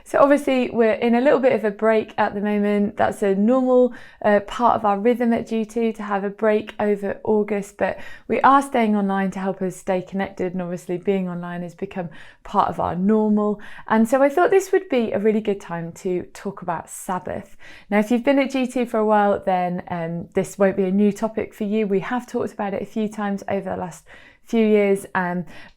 So obviously we're in a little bit of a break at the moment. That's a normal part of our rhythm at G2 to have a break over August, but we are staying online to help us stay connected, and obviously being online has become part of our normal. And so I thought this would be a really good time to talk about Sabbath. Now, if you've been at G2 for a while, then this won't be a new topic for you. We have talked about it a few times over the last few years,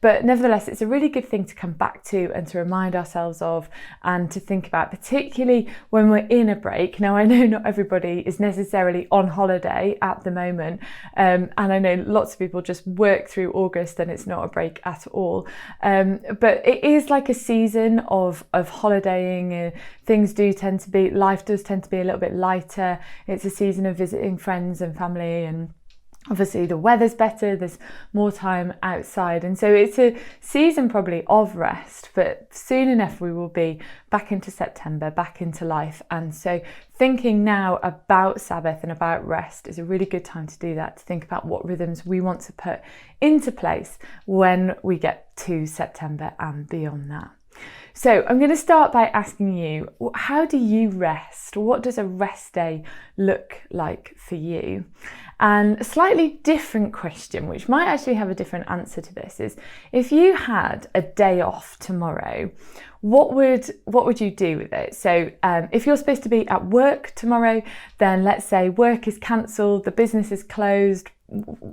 but nevertheless it's a really good thing to come back to and to remind ourselves of and to think about, particularly when we're in a break. Now, I know not everybody is necessarily on holiday at the moment, and I know lots of people just work through August and it's not a break at all, but it is like a season of holidaying. Life does tend to be a little bit lighter. It's a season of visiting friends and family, and obviously the weather's better, there's more time outside, and so it's a season probably of rest, but soon enough we will be back into September, back into life. And so thinking now about Sabbath and about rest is a really good time to do that, to think about what rhythms we want to put into place when we get to September and beyond that. So I'm going to start by asking you, how do you rest? What does a rest day look like for you? And a slightly different question, which might actually have a different answer to this, is if you had a day off tomorrow, what would you do with it? So if you're supposed to be at work tomorrow, then let's say work is cancelled, the business is closed,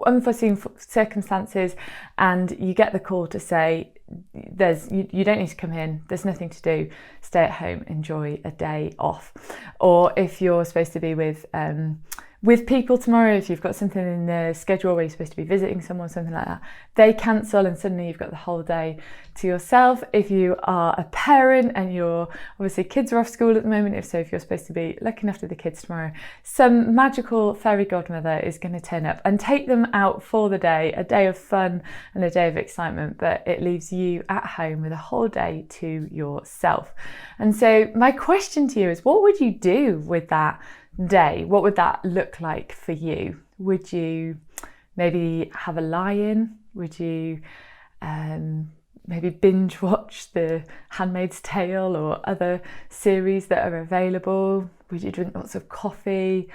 unforeseen circumstances, and you get the call to say you don't need to come in, there's nothing to do, stay at home, enjoy a day off. Or if you're supposed to be with people tomorrow, if you've got something in the schedule where you're supposed to be visiting someone, something like that, they cancel and suddenly you've got the whole day to yourself. If you are a parent and obviously kids are off school at the moment, if you're supposed to be looking after the kids tomorrow, some magical fairy godmother is going to turn up and take them out for the day, a day of fun and a day of excitement, but it leaves you at home with a whole day to yourself. And so my question to you is, what would you do with that day? What would that look like for you? Would you maybe have a lie-in? Would you maybe binge watch The Handmaid's Tale or other series that are available? Would you drink lots of coffee?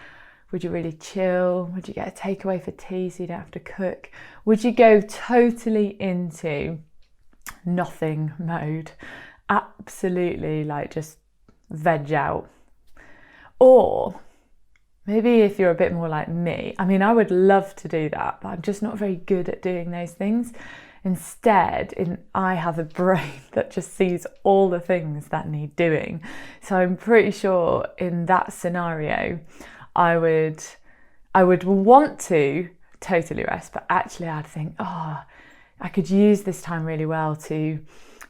Would you really chill? Would you get a takeaway for tea so you don't have to cook? Would you go totally into nothing mode? Absolutely, just veg out? Or maybe if you're a bit more like me, I would love to do that, but I'm just not very good at doing those things. Instead, I have a brain that just sees all the things that need doing. So I'm pretty sure in that scenario, I would want to totally rest, but actually I'd think, I could use this time really well to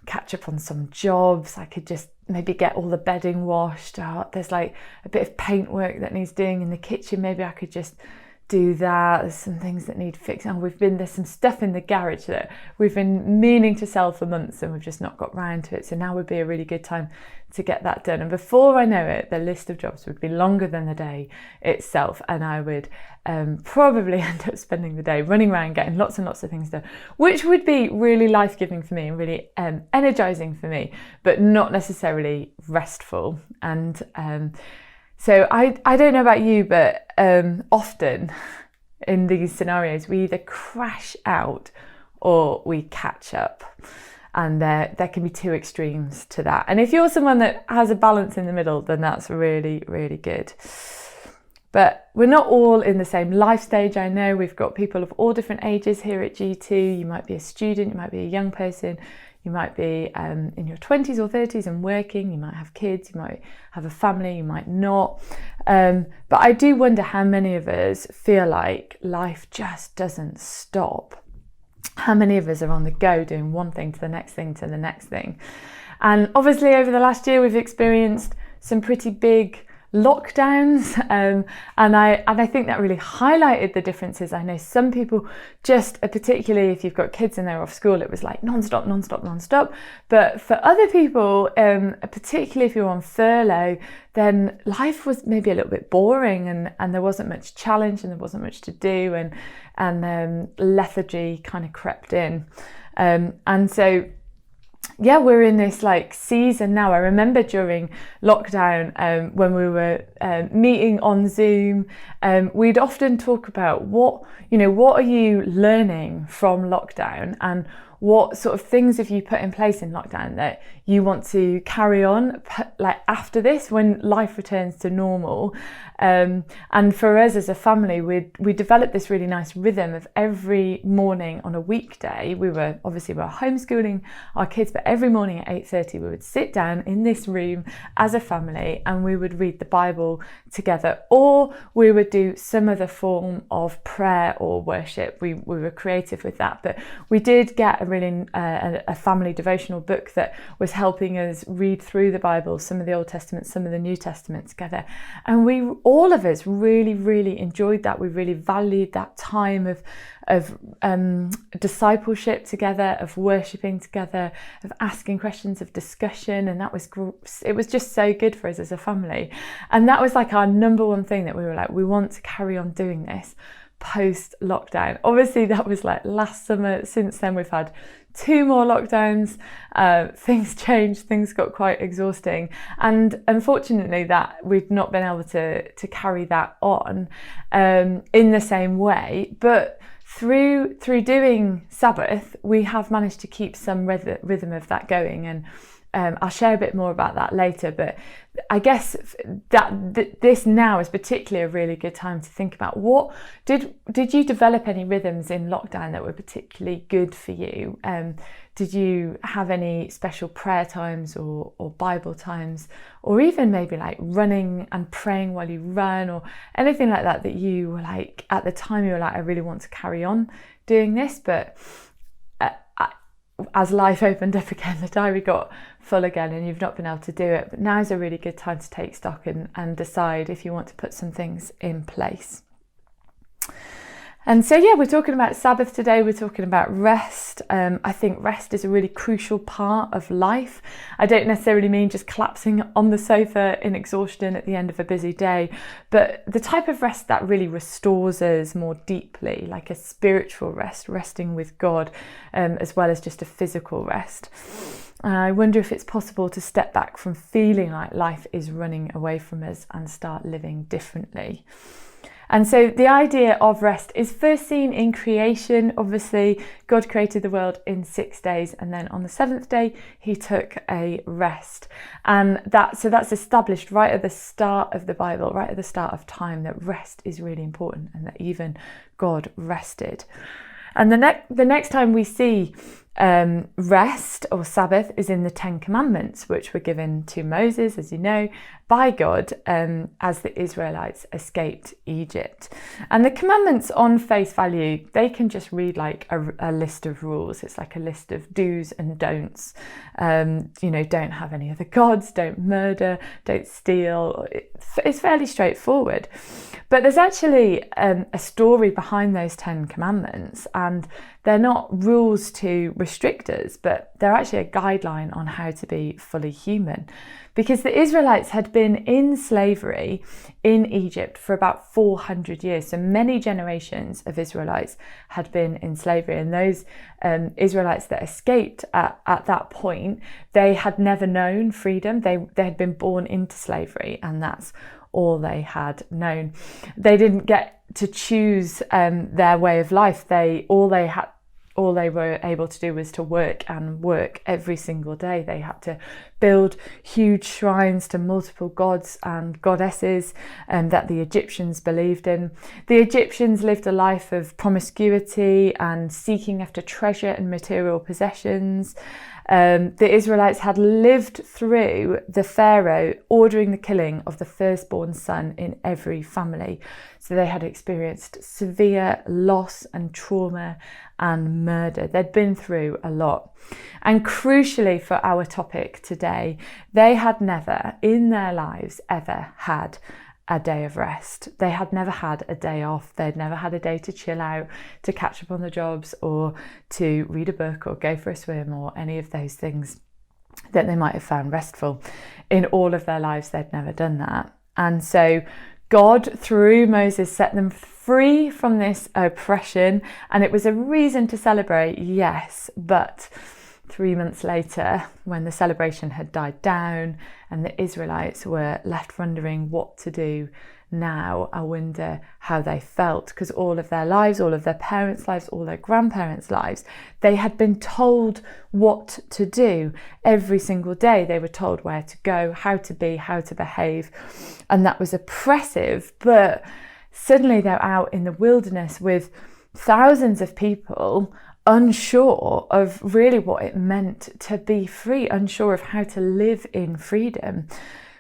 catch up on some jobs. I could just maybe get all the bedding washed out. There's a bit of paintwork that needs doing in the kitchen. Maybe I could just do that. There's some things that need fixing. There's some stuff in the garage that we've been meaning to sell for months and we've just not got round to it. So now would be a really good time to get that done. And before I know it, the list of jobs would be longer than the day itself. And I would probably end up spending the day running around getting lots and lots of things done, which would be really life-giving for me and really energizing for me, but not necessarily restful. And so I don't know about you, but often in these scenarios, we either crash out or we catch up. And there can be two extremes to that. And if you're someone that has a balance in the middle, then that's really, really good. But we're not all in the same life stage. I know we've got people of all different ages here at G2. You might be a student, you might be a young person, you might be in your 20s or 30s and working, you might have kids, you might have a family, you might not. But I do wonder how many of us feel like life just doesn't stop. How many of us are on the go doing one thing to the next thing to the next thing? And obviously over the last year, we've experienced some pretty big lockdowns, and I think that really highlighted the differences. I know some people just, particularly if you've got kids and they're off school, it was like non-stop. But for other people, particularly if you're on furlough, then life was maybe a little bit boring, and there wasn't much challenge and there wasn't much to do, and lethargy kind of crept in, and so. Yeah, we're in this like season now. I remember during lockdown, when we were meeting on Zoom, we'd often talk about what are you learning from lockdown, and what sort of things have you put in place in lockdown that you want to carry on like after this, when life returns to normal. And for us as a family, we developed this really nice rhythm of every morning on a weekday. We were homeschooling our kids, but every morning at 8:30 we would sit down in this room as a family and we would read the Bible together, or we would do some other form of prayer or worship. We were creative with that, but we did get a family devotional book that was helping us read through the Bible, some of the Old Testament, some of the New Testament together. And all of us really enjoyed that. We really valued that time of discipleship together, of worshipping together, of asking questions, of discussion, and it was just so good for us as a family. And that was like our number one thing that we were like, we want to carry on doing this post lockdown. Obviously that was like last summer. Since then we've had 2 more lockdowns. Things changed, things got quite exhausting, and unfortunately that we've not been able to carry that on in the same way. But through doing Sabbath, we have managed to keep some rhythm of that going, and I'll share a bit more about that later. But I guess that this now is particularly a really good time to think about what did you develop any rhythms in lockdown that were particularly good for you? Did you have any special prayer times or Bible times, or even maybe like running and praying while you run, or anything like that you were like, at the time you were like, I really want to carry on doing this, but as life opened up again, the diary got full again and you've not been able to do it. But now is a really good time to take stock and decide if you want to put some things in place. And so, yeah, we're talking about Sabbath today. We're talking about rest. I think rest is a really crucial part of life. I don't necessarily mean just collapsing on the sofa in exhaustion at the end of a busy day, but the type of rest that really restores us more deeply, like a spiritual rest, resting with God, as well as just a physical rest. I wonder if it's possible to step back from feeling like life is running away from us and start living differently. And so the idea of rest is first seen in creation. Obviously, God created the world in 6 days, and then on the 7th day, he took a rest. And that's established right at the start of the Bible, right at the start of time, that rest is really important and that even God rested. And the next time we see rest or Sabbath is in the 10 Commandments, which were given to Moses, as you know, by God as the Israelites escaped Egypt. And the commandments on face value, they can just read like a list of rules. It's like a list of do's and don'ts. Don't have any other gods, don't murder, don't steal. It's fairly straightforward. But there's actually a story behind those 10 Commandments, and they're not rules to restrict us, but they're actually a guideline on how to be fully human. Because the Israelites had been in slavery in Egypt for about 400 years. So many generations of Israelites had been in slavery. And those Israelites that escaped at that point, they had never known freedom. They had been born into slavery, and that's all they had known. They didn't get to choose their way of life. All they were able to do was to work and work every single day. They had to build huge shrines to multiple gods and goddesses that the Egyptians believed in. The Egyptians lived a life of promiscuity and seeking after treasure and material possessions. The Israelites had lived through the Pharaoh ordering the killing of the firstborn son in every family. So they had experienced severe loss and trauma and murder. They'd been through a lot. And crucially for our topic today, they had never in their lives ever had a day of rest. They had never had a day off. They'd never had a day to chill out, to catch up on the jobs, or to read a book or go for a swim or any of those things that they might have found restful. In all of their lives, they'd never done that. And so God, through Moses, set them free from this oppression, and it was a reason to celebrate, yes, but 3 months later, when the celebration had died down and the Israelites were left wondering what to do now, I wonder how they felt, because all of their lives, all of their parents' lives, all their grandparents' lives, they had been told what to do. Every single day they were told where to go, how to be, how to behave, and that was oppressive. But suddenly they're out in the wilderness with thousands of people unsure of really what it meant to be free, unsure of how to live in freedom.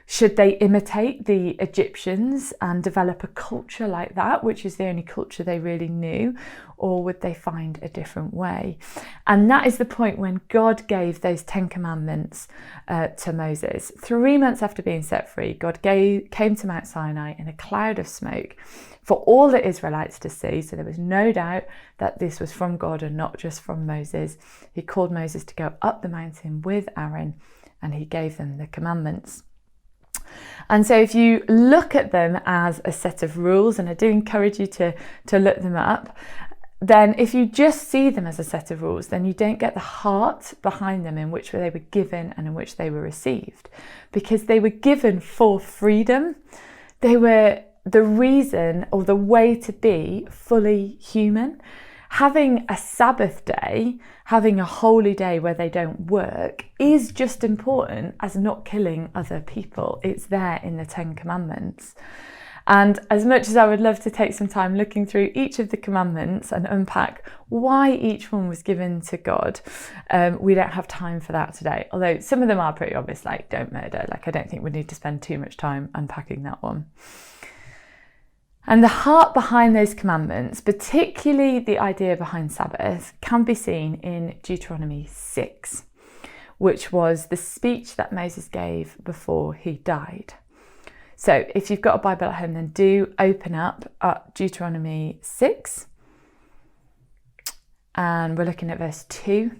Should they imitate the Egyptians and develop a culture like that, which is the only culture they really knew, or would they find a different way? And that is the point when God gave those 10 commandments to Moses. 3 months after being set free, God came to Mount Sinai in a cloud of smoke for all the Israelites to see. So there was no doubt that this was from God and not just from Moses. He called Moses to go up the mountain with Aaron, and he gave them the commandments. And so if you look at them as a set of rules, and I do encourage you to look them up, then if you just see them as a set of rules, then you don't get the heart behind them in which they were given and in which they were received, because they were given for freedom. They were the reason or the way to be fully human. Having a Sabbath day, having a holy day where they don't work, is just important as not killing other people. It's there in the 10 commandments. And as much as I would love to take some time looking through each of the commandments and unpack why each one was given to God, we don't have time for that today. Although some of them are pretty obvious, like don't murder. Like I don't think we need to spend too much time unpacking that one. And the heart behind those commandments, particularly the idea behind Sabbath, can be seen in Deuteronomy 6, which was the speech that Moses gave before he died. So if you've got a Bible at home, then do open up at Deuteronomy 6. And we're looking at verse 2.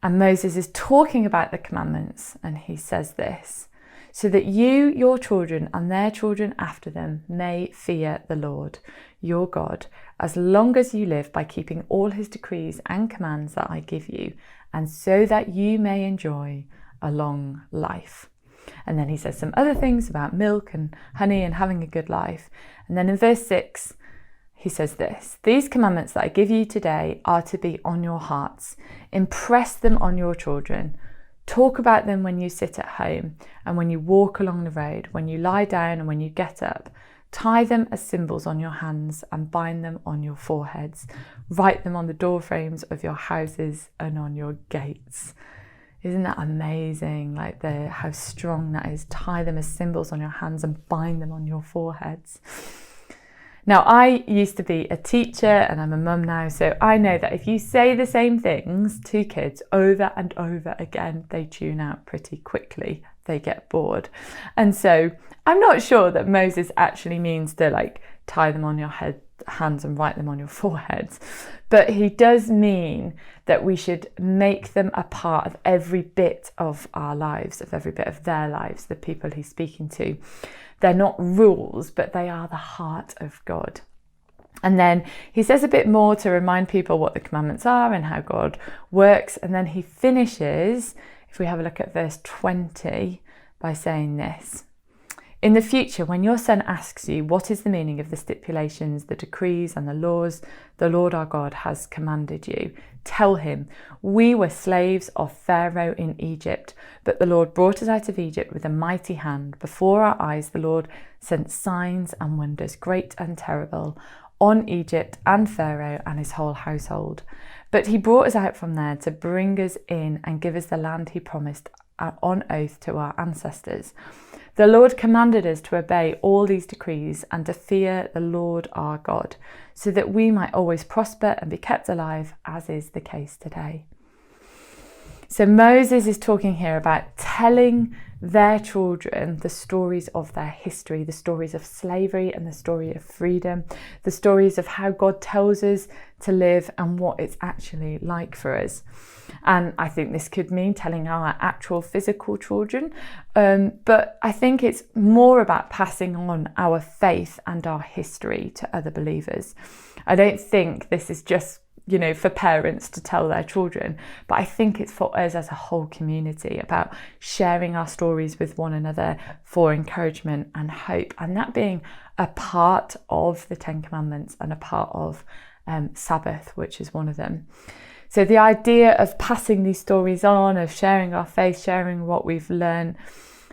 And Moses is talking about the commandments, and he says this: so that you, your children, and their children after them may fear the Lord, your God, as long as you live, by keeping all his decrees and commands that I give you, and so that you may enjoy a long life. And then he says some other things about milk and honey and having a good life. And then in verse 6, he says this: these commandments that I give you today are to be on your hearts. Impress them on your children. Talk about them when you sit at home and when you walk along the road, when you lie down and when you get up. Tie them as symbols on your hands and bind them on your foreheads. Write them on the door frames of your houses and on your gates. Isn't that amazing? Like how strong that is. Tie them as symbols on your hands and bind them on your foreheads. Now, I used to be a teacher and I'm a mum now, so I know that if you say the same things to kids over and over again, they tune out pretty quickly. They get bored. And so I'm not sure that Moses actually means to tie them on your hands and write them on your foreheads, but he does mean that we should make them a part of every bit of our lives, of every bit of their lives, the people he's speaking to. They're not rules, but they are the heart of God. And then he says a bit more to remind people what the commandments are and how God works. And then he finishes, if we have a look at verse 20, by saying this: in the future, when your son asks you what is the meaning of the stipulations, the decrees and the laws the Lord our God has commanded you, tell him, we were slaves of Pharaoh in Egypt, but the Lord brought us out of Egypt with a mighty hand. Before our eyes the Lord sent signs and wonders, great and terrible, on Egypt and Pharaoh and his whole household. But he brought us out from there to bring us in and give us the land he promised on oath to our ancestors. The Lord commanded us to obey all these decrees and to fear the Lord our God, so that we might always prosper and be kept alive, as is the case today. So Moses is talking here about telling their children the stories of their history, the stories of slavery and the story of freedom, the stories of how God tells us to live and what it's actually like for us. And I think this could mean telling our actual physical children, but I think it's more about passing on our faith and our history to other believers. I don't think this is just for parents to tell their children, but I think it's for us as a whole community about sharing our stories with one another for encouragement and hope, and that being a part of the Ten Commandments and a part of Sabbath, which is one of them. So the idea of passing these stories on, of sharing our faith, sharing what we've learned,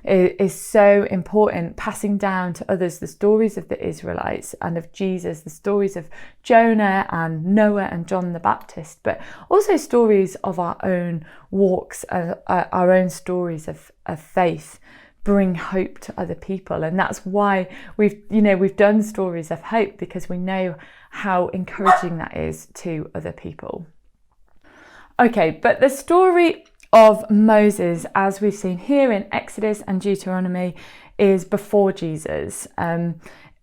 is so important, passing down to others the stories of the Israelites and of Jesus, the stories of Jonah and Noah and John the Baptist, but also stories of our own walks, our own stories of faith bring hope to other people. And that's why we've done stories of hope, because we know how encouraging that is to other people. Okay, but the story of Moses, as we've seen here in Exodus and Deuteronomy, is before Jesus.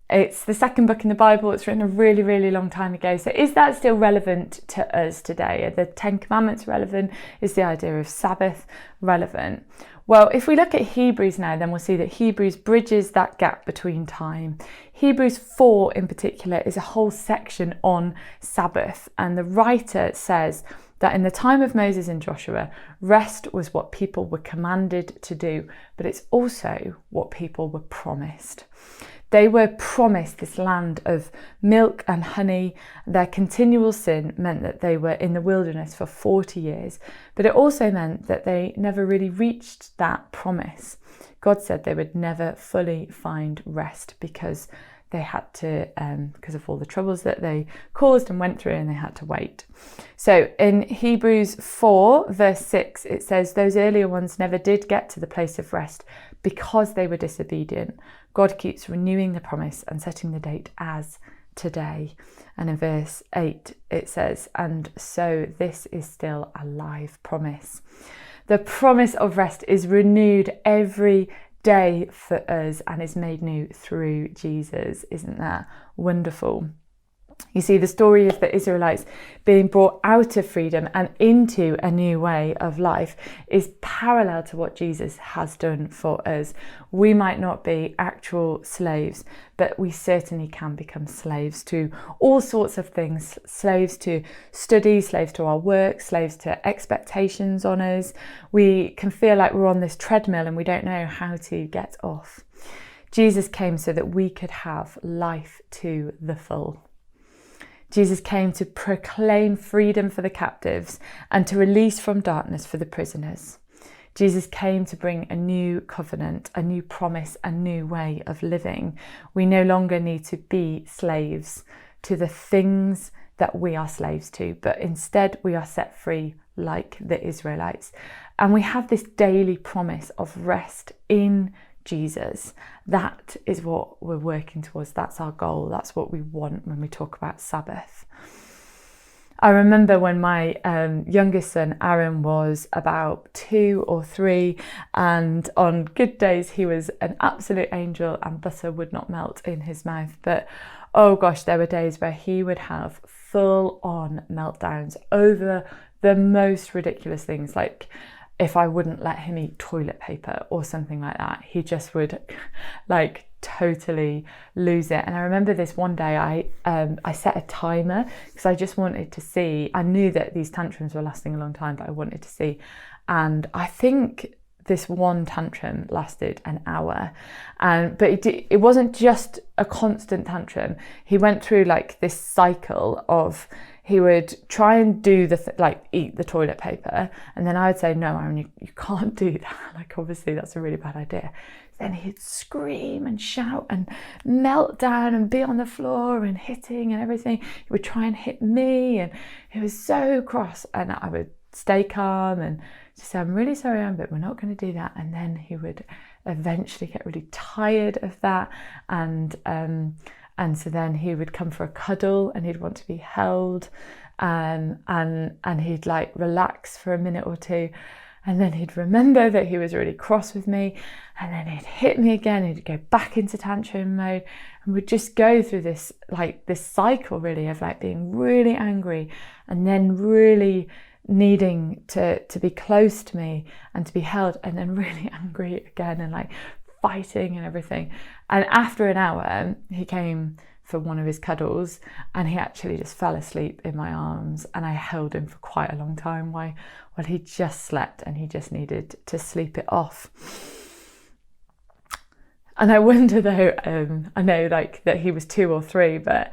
It's the second book in the Bible. It's written a really, really long time ago. So is that still relevant to us today? Are the Ten Commandments relevant? Is the idea of Sabbath relevant? Well, if we look at Hebrews now, then we'll see that Hebrews bridges that gap between time. Hebrews 4 in particular is a whole section on Sabbath, and the writer says that in the time of Moses and Joshua, rest was what people were commanded to do, but it's also what people were promised. They were promised this land of milk and honey. Their continual sin meant that they were in the wilderness for 40 years, but it also meant that they never really reached that promise. God said they would never fully find rest because they had to, because of all the troubles that they caused and went through, and they had to wait. So in Hebrews 4 verse 6, it says, those earlier ones never did get to the place of rest because they were disobedient. God keeps renewing the promise and setting the date as today. And in verse 8, it says, and so this is still a live promise. The promise of rest is renewed every day for us and is made new through Jesus. Isn't that wonderful? You see, the story of the Israelites being brought out of freedom and into a new way of life is parallel to what Jesus has done for us. We might not be actual slaves, but we certainly can become slaves to all sorts of things. Slaves to study, slaves to our work, slaves to expectations on us. We can feel like we're on this treadmill and we don't know how to get off. Jesus came so that we could have life to the full. Jesus came to proclaim freedom for the captives and to release from darkness for the prisoners. Jesus came to bring a new covenant, a new promise, a new way of living. We no longer need to be slaves to the things that we are slaves to, but instead we are set free like the Israelites. And we have this daily promise of rest in Jesus. That is what we're working towards. That's our goal. That's what we want when we talk about Sabbath. I remember when my youngest son Aaron was about 2 or 3, and on good days he was an absolute angel and butter would not melt in his mouth. But oh gosh, there were days where he would have full-on meltdowns over the most ridiculous things, like if I wouldn't let him eat toilet paper or something like that, he just would totally lose it. And I remember this one day I set a timer because I just wanted to see. I knew that these tantrums were lasting a long time, but I wanted to see. And I think this one tantrum lasted an hour, but it wasn't just a constant tantrum. He went through this cycle of he would try and do eat the toilet paper, and then I would say, no, Aaron, you can't do that. Like, obviously that's a really bad idea. Then he'd scream and shout and melt down and be on the floor and hitting and everything. He would try and hit me, and he was so cross, and I would stay calm and just say, I'm really sorry, Aaron, but we're not going to do that. And then he would eventually get really tired of that, and so then he would come for a cuddle, and he'd want to be held, and he'd like relax for a minute or two, and then he'd remember that he was really cross with me, and then he'd hit me again. He'd go back into tantrum mode, and we'd just go through this cycle really of like being really angry, and then really needing to be close to me and to be held, and then really angry again and like fighting and everything. And after an hour, he came for one of his cuddles, and he actually just fell asleep in my arms, and I held him for quite a long time while he just slept, and he just needed to sleep it off. And I wonder though, I know like that he was 2 or 3, but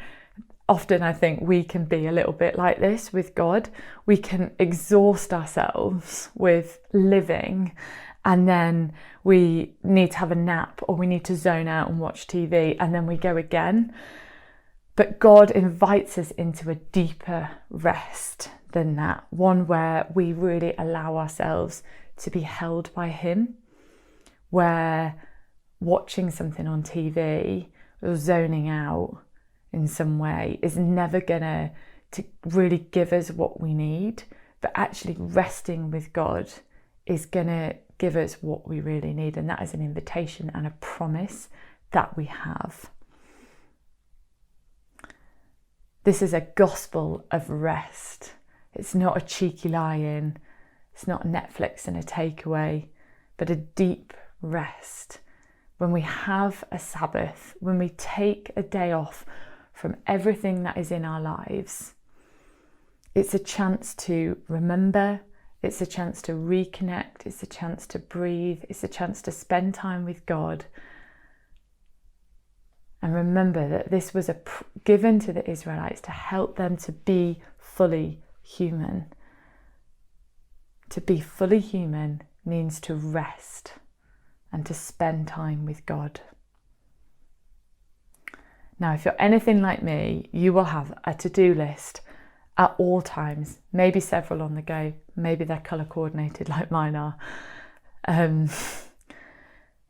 often I think we can be a little bit like this with God. We can exhaust ourselves with living, and then we need to have a nap, or we need to zone out and watch TV, and then we go again. But God invites us into a deeper rest than that, one where we really allow ourselves to be held by him, where watching something on TV or zoning out in some way is never gonna to really give us what we need, but actually resting with God is gonna give us what we really need, and that is an invitation and a promise that we have. This is a gospel of rest. It's not a cheeky lie-in, it's not Netflix and a takeaway, but a deep rest. When we have a Sabbath, when we take a day off from everything that is in our lives, it's a chance to remember, it's a chance to reconnect, it's a chance to breathe, it's a chance to spend time with God. And remember that this was given to the Israelites to help them to be fully human. To be fully human means to rest and to spend time with God. Now, if you're anything like me, you will have a to-do list at all times, maybe several on the go, maybe they're colour coordinated like mine are.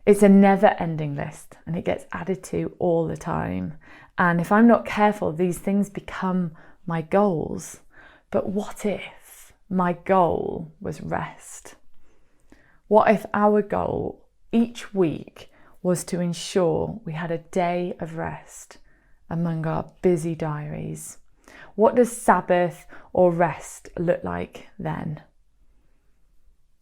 It's a never-ending list, and it gets added to all the time. And if I'm not careful, these things become my goals. But what if my goal was rest? What if our goal each week was to ensure we had a day of rest among our busy diaries? What does Sabbath or rest look like then?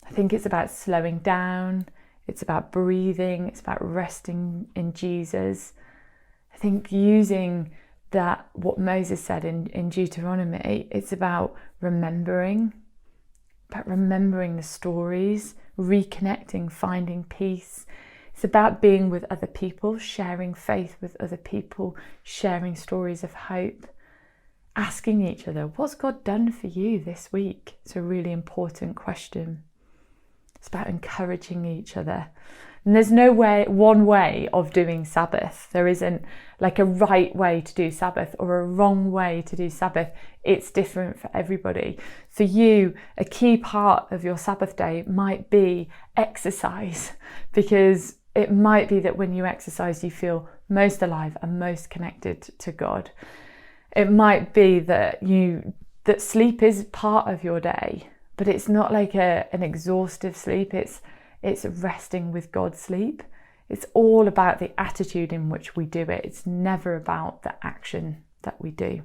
I think it's about slowing down. It's about breathing, it's about resting in Jesus. I think using that, what Moses said in Deuteronomy, it's about remembering the stories, reconnecting, finding peace. It's about being with other people, sharing faith with other people, sharing stories of hope, asking each other, what's God done for you this week? It's a really important question. It's about encouraging each other. And there's no one way of doing Sabbath. There isn't like a right way to do Sabbath or a wrong way to do Sabbath. It's different for everybody. For you, a key part of your Sabbath day might be exercise, because it might be that when you exercise, you feel most alive and most connected to God. It might be that sleep is part of your day, but it's not like an exhaustive sleep. It's resting with God sleep. It's all about the attitude in which we do it. It's never about the action that we do.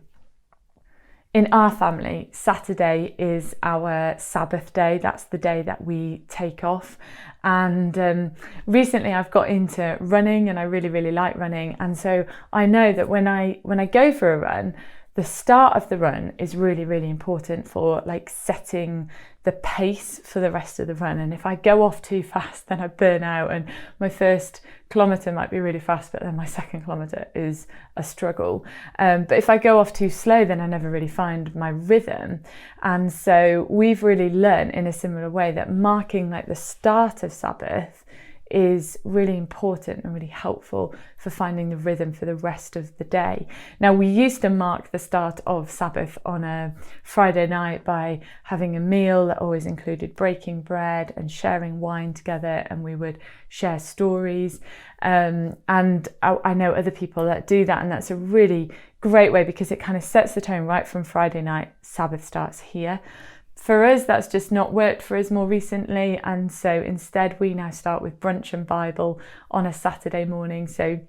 In our family, Saturday is our Sabbath day. That's the day that we take off. And recently I've got into running, and I really, really like running. And so I know that when I go for a run, the start of the run is really, really important for like setting the pace for the rest of the run. And if I go off too fast, then I burn out, and my first kilometre might be really fast, but then my second kilometre is a struggle. But if I go off too slow, then I never really find my rhythm. And so we've really learned in a similar way that marking like the start of Sabbath is really important and really helpful for finding the rhythm for the rest of the day. Now, we used to mark the start of Sabbath on a Friday night by having a meal that always included breaking bread and sharing wine together, and we would share stories. And I know other people that do that, and that's a really great way because it kind of sets the tone right from Friday night. Sabbath starts here. For us, that's just not worked for us more recently, and so instead we now start with brunch and Bible on a Saturday morning. So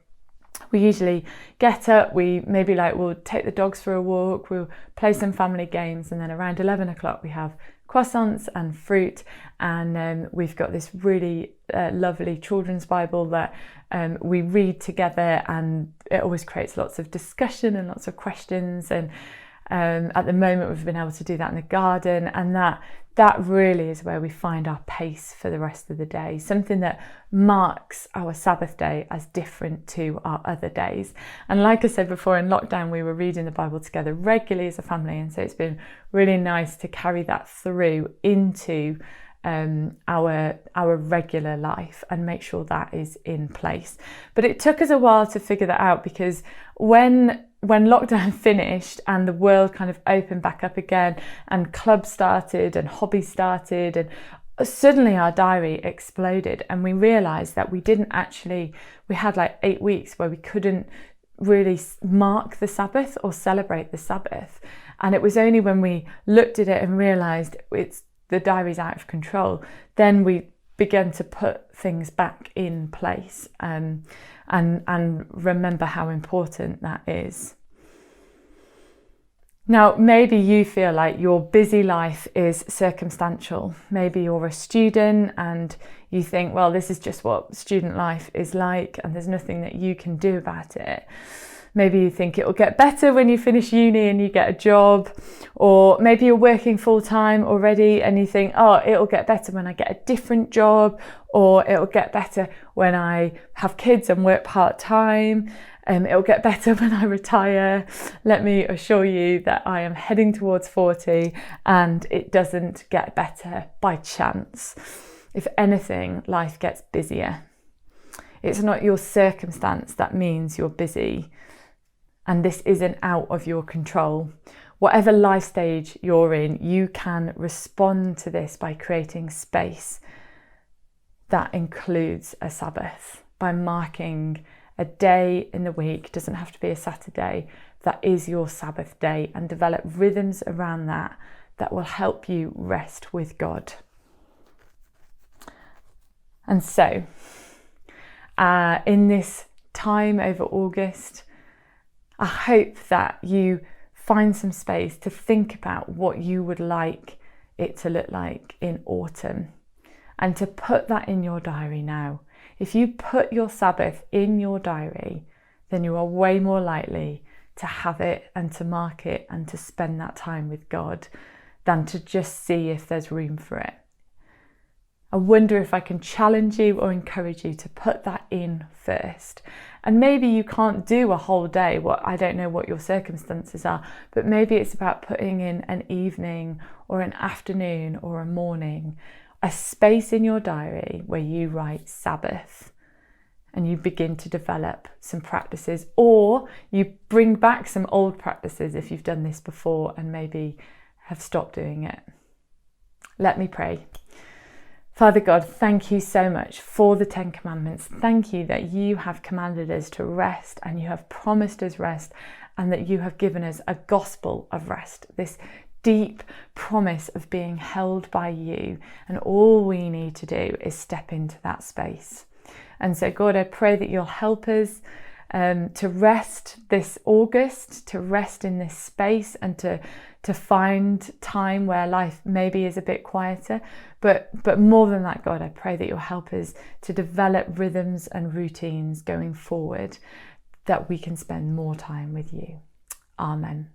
we usually get up, we'll take the dogs for a walk, we'll play some family games, and then around 11 o'clock we have croissants and fruit, and we've got this really lovely children's Bible that we read together, and it always creates lots of discussion and lots of questions. And at the moment we've been able to do that in the garden, and that really is where we find our pace for the rest of the day, something that marks our Sabbath day as different to our other days. And like I said before, in lockdown we were reading the Bible together regularly as a family, and so it's been really nice to carry that through into our regular life and make sure that is in place. But it took us a while to figure that out, because when lockdown finished and the world kind of opened back up again, and clubs started and hobbies started, and suddenly our diary exploded, and we realized that we had like 8 weeks where we couldn't really mark the Sabbath or celebrate the Sabbath. And it was only when we looked at it and realized the diary's out of control, then we began to put things back in place and remember how important that is. Now, maybe you feel like your busy life is circumstantial. Maybe you're a student and you think, well, this is just what student life is like, and there's nothing that you can do about it. Maybe you think it'll get better when you finish uni and you get a job, or maybe you're working full time already and you think, oh, it'll get better when I get a different job, or it'll get better when I have kids and work part time. It'll get better when I retire. Let me assure you that I am heading towards 40 and it doesn't get better by chance. If anything, life gets busier. It's not your circumstance that means you're busy. And this isn't out of your control. Whatever life stage you're in, you can respond to this by creating space that includes a Sabbath, by marking a day in the week, doesn't have to be a Saturday, that is your Sabbath day, and develop rhythms around that will help you rest with God. And so, in this time over August, I hope that you find some space to think about what you would like it to look like in autumn, and to put that in your diary now. If you put your Sabbath in your diary, then you are way more likely to have it and to mark it and to spend that time with God than to just see if there's room for it. I wonder if I can challenge you or encourage you to put that in first. And maybe you can't do a whole day. I don't know what your circumstances are, but maybe it's about putting in an evening or an afternoon or a morning, a space in your diary where you write Sabbath, and you begin to develop some practices, or you bring back some old practices if you've done this before and maybe have stopped doing it. Let me pray. Father God, thank you so much for the 10 Commandments. Thank you that you have commanded us to rest, and you have promised us rest, and that you have given us a gospel of rest, this deep promise of being held by you, and all we need to do is step into that space. And so God, I pray that you'll help us to rest this August, to rest in this space, and to find time where life maybe is a bit quieter, but more than that, God, I pray that you'll help us to develop rhythms and routines going forward, that we can spend more time with you. Amen.